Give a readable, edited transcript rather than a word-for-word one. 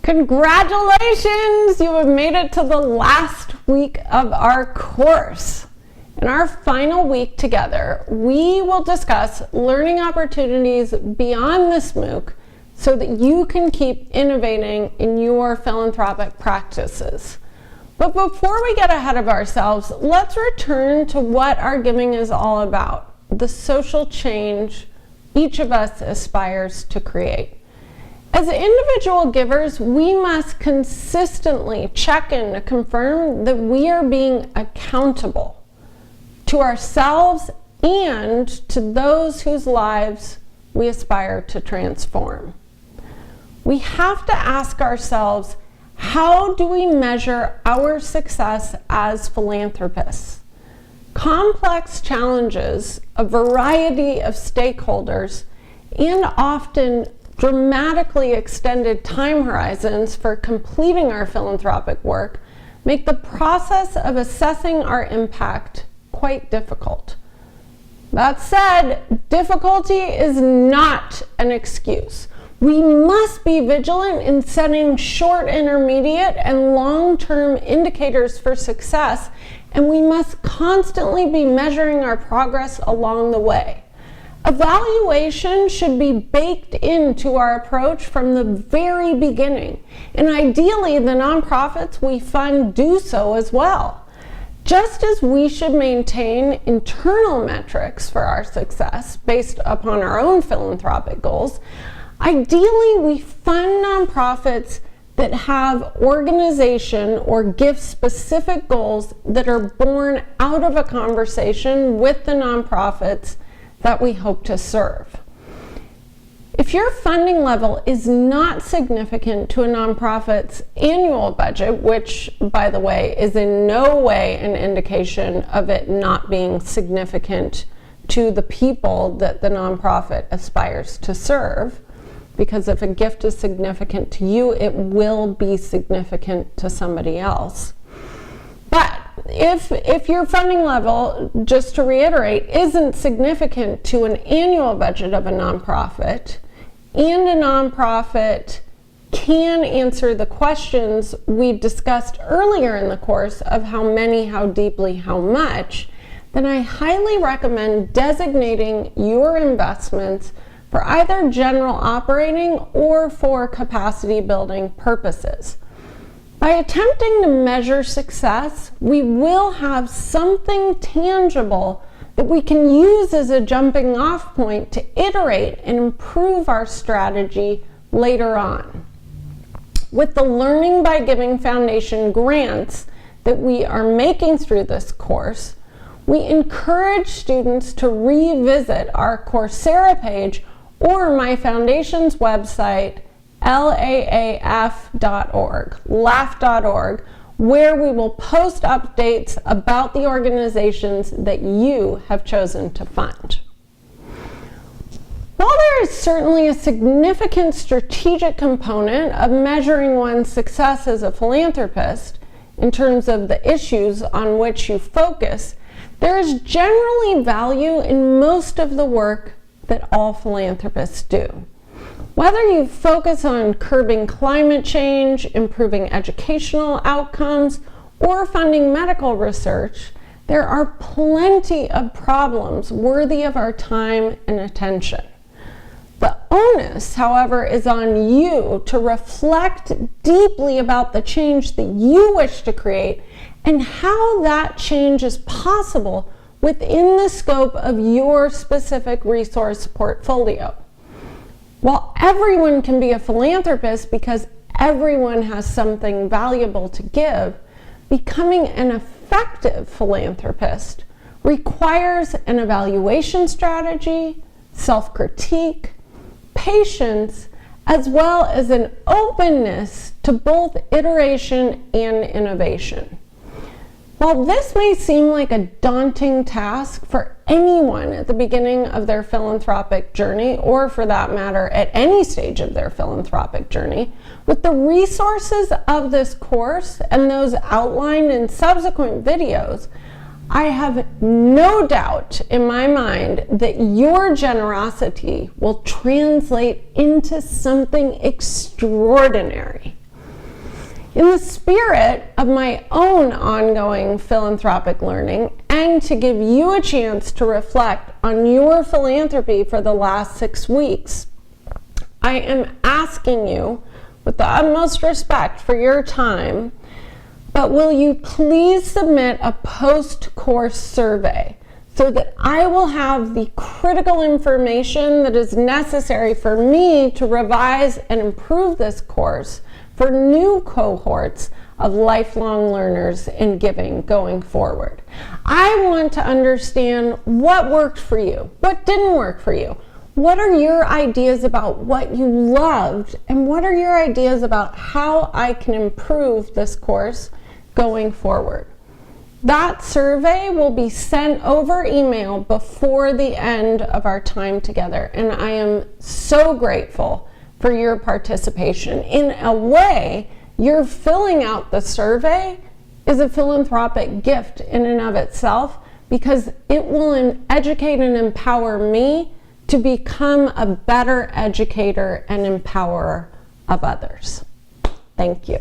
Congratulations! You have made it to the last week of our course. In our final week together, we will discuss learning opportunities beyond this MOOC so that you can keep innovating in your philanthropic practices. But before we get ahead of ourselves, let's return to what our giving is all about, the social change each of us aspires to create. As individual givers, we must consistently check in to confirm that we are being accountable to ourselves and to those whose lives we aspire to transform. We have to ask ourselves, how do we measure our success as philanthropists? Complex challenges, a variety of stakeholders, and often dramatically extended time horizons for completing our philanthropic work make the process of assessing our impact quite difficult. That said, difficulty is not an excuse. We must be vigilant in setting short, intermediate, and long-term indicators for success, and we must constantly be measuring our progress along the way. Evaluation should be baked into our approach from the very beginning, and ideally the nonprofits we fund do so as well. Just as we should maintain internal metrics for our success based upon our own philanthropic goals, ideally we fund nonprofits that have organization or gift-specific goals that are born out of a conversation with the nonprofits that we hope to serve. If your funding level is not significant to a nonprofit's annual budget, which, by the way, is in no way an indication of it not being significant to the people that the nonprofit aspires to serve, because if a gift is significant to you, it will be significant to somebody else. But if your funding level, just to reiterate, isn't significant to an annual budget of a nonprofit, and a nonprofit can answer the questions we discussed earlier in the course of how many, how deeply, how much, then I highly recommend designating your investments for either general operating or for capacity building purposes. By attempting to measure success, we will have something tangible that we can use as a jumping off point to iterate and improve our strategy later on. With the Learning by Giving Foundation grants that we are making through this course, we encourage students to revisit our Coursera page or my foundation's website, laaf.org, where we will post updates about the organizations that you have chosen to fund. While there is certainly a significant strategic component of measuring one's success as a philanthropist in terms of the issues on which you focus, there is generally value in most of the work that all philanthropists do. Whether you focus on curbing climate change, improving educational outcomes, or funding medical research, there are plenty of problems worthy of our time and attention. The onus, however, is on you to reflect deeply about the change that you wish to create and how that change is possible within the scope of your specific resource portfolio. While everyone can be a philanthropist because everyone has something valuable to give, becoming an effective philanthropist requires an evaluation strategy, self-critique, patience, as well as an openness to both iteration and innovation. While this may seem like a daunting task for anyone at the beginning of their philanthropic journey, or for that matter, at any stage of their philanthropic journey, with the resources of this course and those outlined in subsequent videos, I have no doubt in my mind that your generosity will translate into something extraordinary. In the spirit of my own ongoing philanthropic learning, and to give you a chance to reflect on your philanthropy for the last 6 weeks, I am asking you, with the utmost respect for your time, but will you please submit a post-course survey so that I will have the critical information that is necessary for me to revise and improve this course for new cohorts of lifelong learners in giving going forward. I want to understand what worked for you, what didn't work for you. What are your ideas about what you loved, and what are your ideas about how I can improve this course going forward? That survey will be sent over email before the end of our time together, and I am so grateful for your participation. In a way, your filling out the survey is a philanthropic gift in and of itself, because it will educate and empower me to become a better educator and empowerer of others. Thank you.